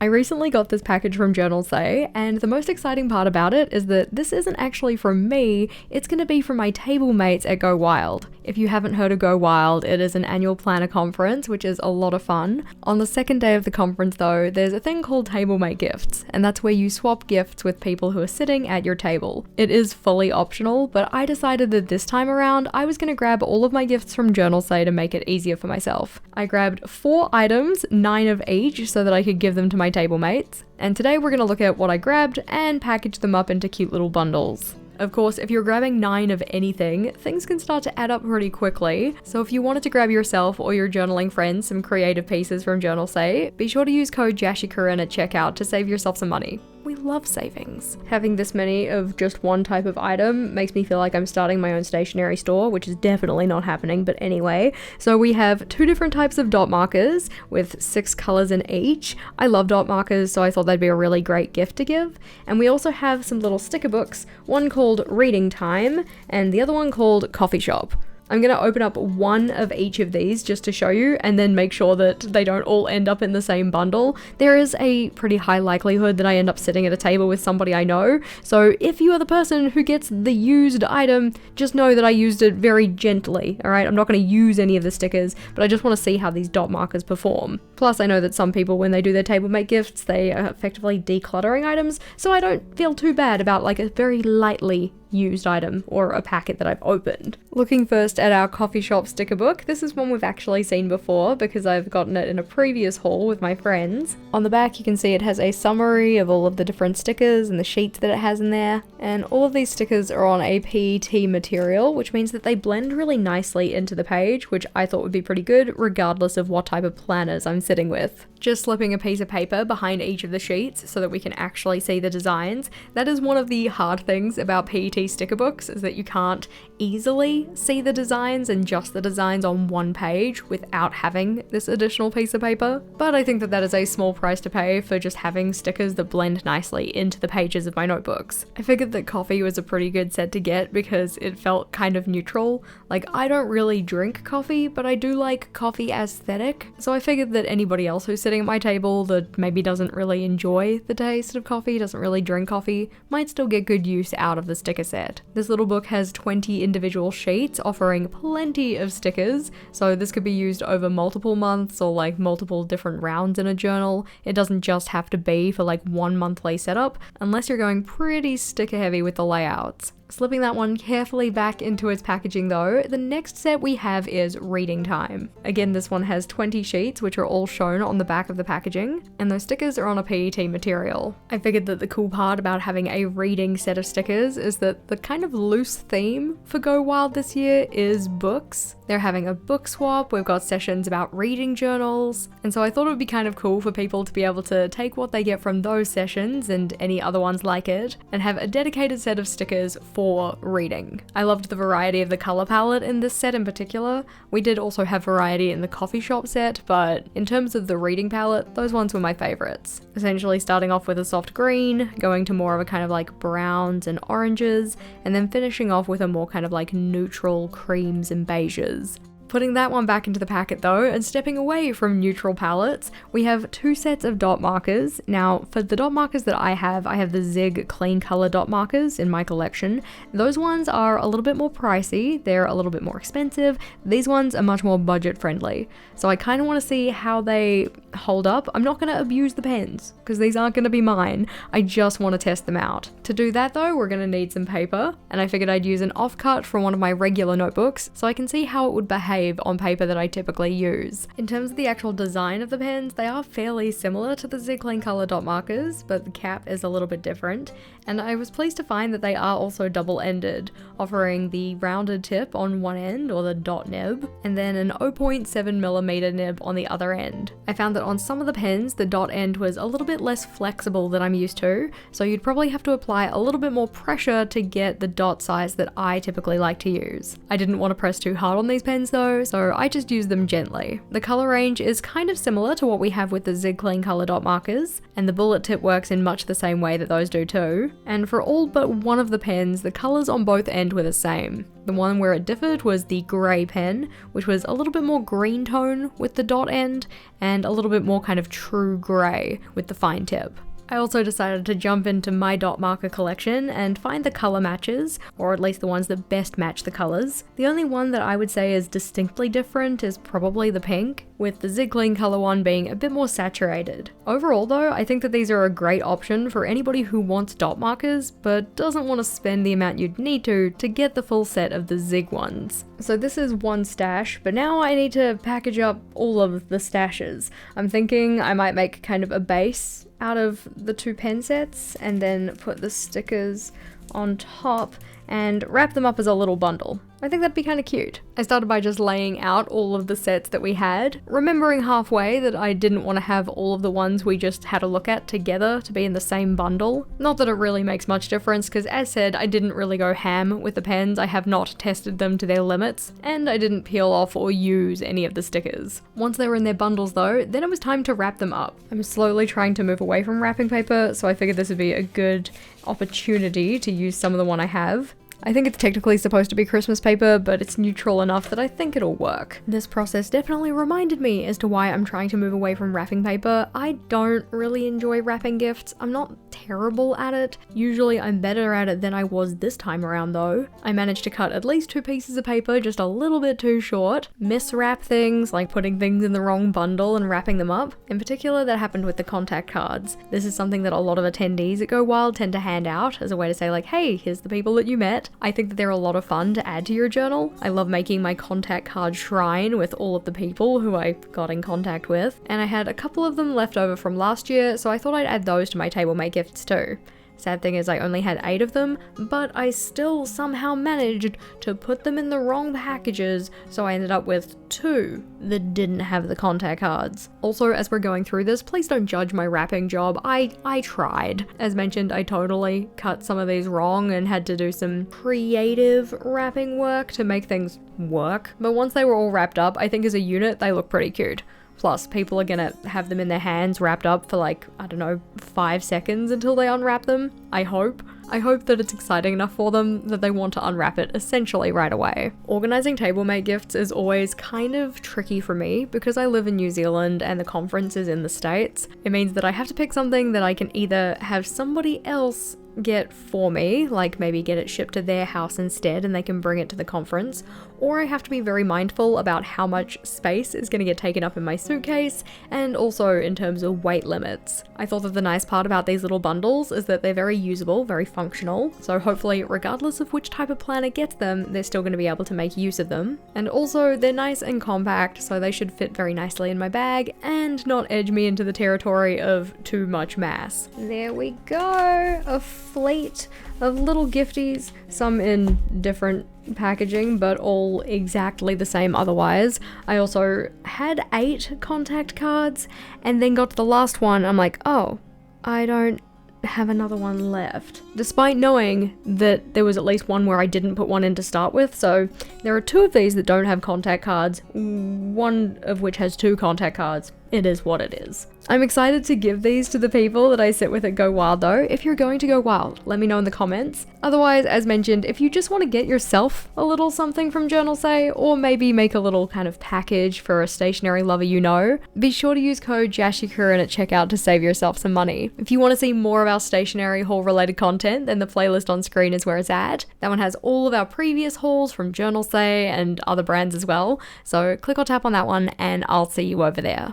I recently got this package from Journal Say, and the most exciting part about it is that this isn't actually from me, it's going to be from my table mates at Go Wild. If you haven't heard of Go Wild, it is an annual planner conference, which is a lot of fun. On the second day of the conference though, there's a thing called Tablemate gifts, and that's where you swap gifts with people who are sitting at your table. It is fully optional, but I decided that this time around, I was going to grab all of my gifts from Journal Say to make it easier for myself. I grabbed 4 items, 9 of each, so that I could give them to my table mates, and today we're going to look at what I grabbed and package them up into cute little bundles. Of course, if you're grabbing 9 of anything, things can start to add up pretty quickly, so if you wanted to grab yourself or your journaling friends some creative pieces from Journal Say, be sure to use code JashiiCorrin at checkout to save yourself some money. We love savings. Having this many of just one type of item makes me feel like I'm starting my own stationery store, which is definitely not happening, but anyway. So we have 2 different types of dot markers with 6 colors in each. I love dot markers, so I thought they'd be a really great gift to give. And we also have some little sticker books, one called Reading Time and the other one called Coffee Shop. I'm going to open up one of each of these just to show you and then make sure that they don't all end up in the same bundle. There is a pretty high likelihood that I end up sitting at a table with somebody I know, so if you are the person who gets the used item, just know that I used it very gently, alright? I'm not going to use any of the stickers, but I just want to see how these dot markers perform. Plus, I know that some people, when they do their Tablemate gifts, they are effectively decluttering items, so I don't feel too bad about like a very lightly used item or a packet that I've opened. Looking first at our coffee shop sticker book, this is one we've actually seen before because I've gotten it in a previous haul with my friends. On the back you can see it has a summary of all of the different stickers and the sheets that it has in there, and all of these stickers are on a PET material, which means that they blend really nicely into the page, which I thought would be pretty good regardless of what type of planners I'm sitting with. Just slipping a piece of paper behind each of the sheets so that we can actually see the designs. That is one of the hard things about PET sticker books, is that you can't easily see the designs and just the designs on one page without having this additional piece of paper. But I think that that is a small price to pay for just having stickers that blend nicely into the pages of my notebooks. I figured that coffee was a pretty good set to get because it felt kind of neutral. Like, I don't really drink coffee, but I do like coffee aesthetic, so I figured that anybody else who's sitting at my table that maybe doesn't really enjoy the taste of coffee, doesn't really drink coffee, might still get good use out of the sticker set. This little book has 20 individual sheets offering plenty of stickers, so this could be used over multiple months or like multiple different rounds in a journal. It doesn't just have to be for like one monthly setup, unless you're going pretty sticker heavy with the layouts. Slipping that one carefully back into its packaging though, the next set we have is Reading Time. Again, this one has 20 sheets, which are all shown on the back of the packaging, and those stickers are on a PET material. I figured that the cool part about having a reading set of stickers is that the kind of loose theme for Go Wild this year is books. They're having a book swap, we've got sessions about reading journals, and so I thought it would be kind of cool for people to be able to take what they get from those sessions and any other ones like it, and have a dedicated set of stickers for reading. I loved the variety of the color palette in this set in particular. We did also have variety in the coffee shop set, but in terms of the reading palette, those ones were my favorites. Essentially starting off with a soft green, going to more of a kind of like browns and oranges, and then finishing off with a more kind of like neutral creams and beiges. Putting that one back into the packet though, and stepping away from neutral palettes, we have 2 sets of dot markers. Now, for the dot markers that I have the Zig clean color dot markers in my collection. Those ones are a little bit more pricey, they're a little bit more expensive. These ones are much more budget friendly. So I kind of want to see how they hold up. I'm not going to abuse the pens, because these aren't going to be mine. I just want to test them out. To do that though, we're going to need some paper, and I figured I'd use an offcut from one of my regular notebooks, so I can see how it would behave on paper that I typically use. In terms of the actual design of the pens, they are fairly similar to the Zig Clean Color dot markers, but the cap is a little bit different, and I was pleased to find that they are also double-ended, offering the rounded tip on one end, or the dot nib, and then an 0.7mm nib on the other end. I found that on some of the pens, the dot end was a little bit less flexible than I'm used to, so you'd probably have to apply a little bit more pressure to get the dot size that I typically like to use. I didn't want to press too hard on these pens though, so I just used them gently. The color range is kind of similar to what we have with the Zig Clean Color dot markers, and the bullet tip works in much the same way that those do too. And for all but one of the pens, the colors on both end were the same. The one where it differed was the grey pen, which was a little bit more green tone with the dot end, and a little bit more kind of true grey with the fine tip. I also decided to jump into my dot marker collection and find the colour matches, or at least the ones that best match the colours. The only one that I would say is distinctly different is probably the pink, with the Zigling colour one being a bit more saturated. Overall though, I think that these are a great option for anybody who wants dot markers, but doesn't want to spend the amount you'd need to get the full set of the Zig ones. So this is one stash, but now I need to package up all of the stashes. I'm thinking I might make kind of a base out of the 2 pen sets and then put the stickers on top and wrap them up as a little bundle. I think that'd be kind of cute. I started by just laying out all of the sets that we had, remembering halfway that I didn't want to have all of the ones we just had a look at together to be in the same bundle. Not that it really makes much difference, because as said, I didn't really go ham with the pens. I have not tested them to their limits, and I didn't peel off or use any of the stickers. Once they were in their bundles though, then it was time to wrap them up. I'm slowly trying to move away from wrapping paper, so I figured this would be a good opportunity to use some of the one I have. I think it's technically supposed to be Christmas paper, but it's neutral enough that I think it'll work. This process definitely reminded me as to why I'm trying to move away from wrapping paper. I don't really enjoy wrapping gifts. I'm not terrible at it. Usually I'm better at it than I was this time around though. I managed to cut at least 2 pieces of paper just a little bit too short, miswrap things, like putting things in the wrong bundle and wrapping them up. In particular, that happened with the contact cards. This is something that a lot of attendees at Go Wild tend to hand out as a way to say like, hey, here's the people that you met. I think that they're a lot of fun to add to your journal. I love making my contact card shrine with all of the people who I got in contact with, and I had a couple of them left over from last year, so I thought I'd add those to my Tablemate gifts too. Sad thing is I only had 8 of them, but I still somehow managed to put them in the wrong packages, so I ended up with 2 that didn't have the contact cards. Also, as we're going through this, please don't judge my wrapping job. I tried. As mentioned, I totally cut some of these wrong and had to do some creative wrapping work to make things work. But once they were all wrapped up, I think as a unit, they look pretty cute. Plus, people are gonna have them in their hands wrapped up for like, I don't know, 5 seconds until they unwrap them. I hope. I hope that it's exciting enough for them that they want to unwrap it essentially right away. Organising Tablemate gifts is always kind of tricky for me because I live in New Zealand and the conference is in the States. It means that I have to pick something that I can either have somebody else get for me, like maybe get it shipped to their house instead and they can bring it to the conference, or I have to be very mindful about how much space is going to get taken up in my suitcase and also in terms of weight limits. I thought that the nice part about these little bundles is that they're very usable, very functional, so hopefully regardless of which type of planner gets them, they're still going to be able to make use of them. And also they're nice and compact, so they should fit very nicely in my bag and not edge me into the territory of too much mass. There we go! A fleet of little gifties, some in different packaging but all exactly the same otherwise. I also had 8 contact cards and then got to the last one. I'm like, oh, I don't have another one left, despite knowing that there was at least one where I didn't put one in to start with. So there are 2 of these that don't have contact cards, one of which has 2 contact cards. It is what it is. I'm excited to give these to the people that I sit with at Go Wild though. If you're going to Go Wild, let me know in the comments. Otherwise, as mentioned, if you just want to get yourself a little something from Journal Say, or maybe make a little kind of package for a stationery lover you know, be sure to use code JashiiCorrin at checkout to save yourself some money. If you want to see more of our stationery haul related content, then the playlist on screen is where it's at. That one has all of our previous hauls from Journal Say and other brands as well. So click or tap on that one and I'll see you over there.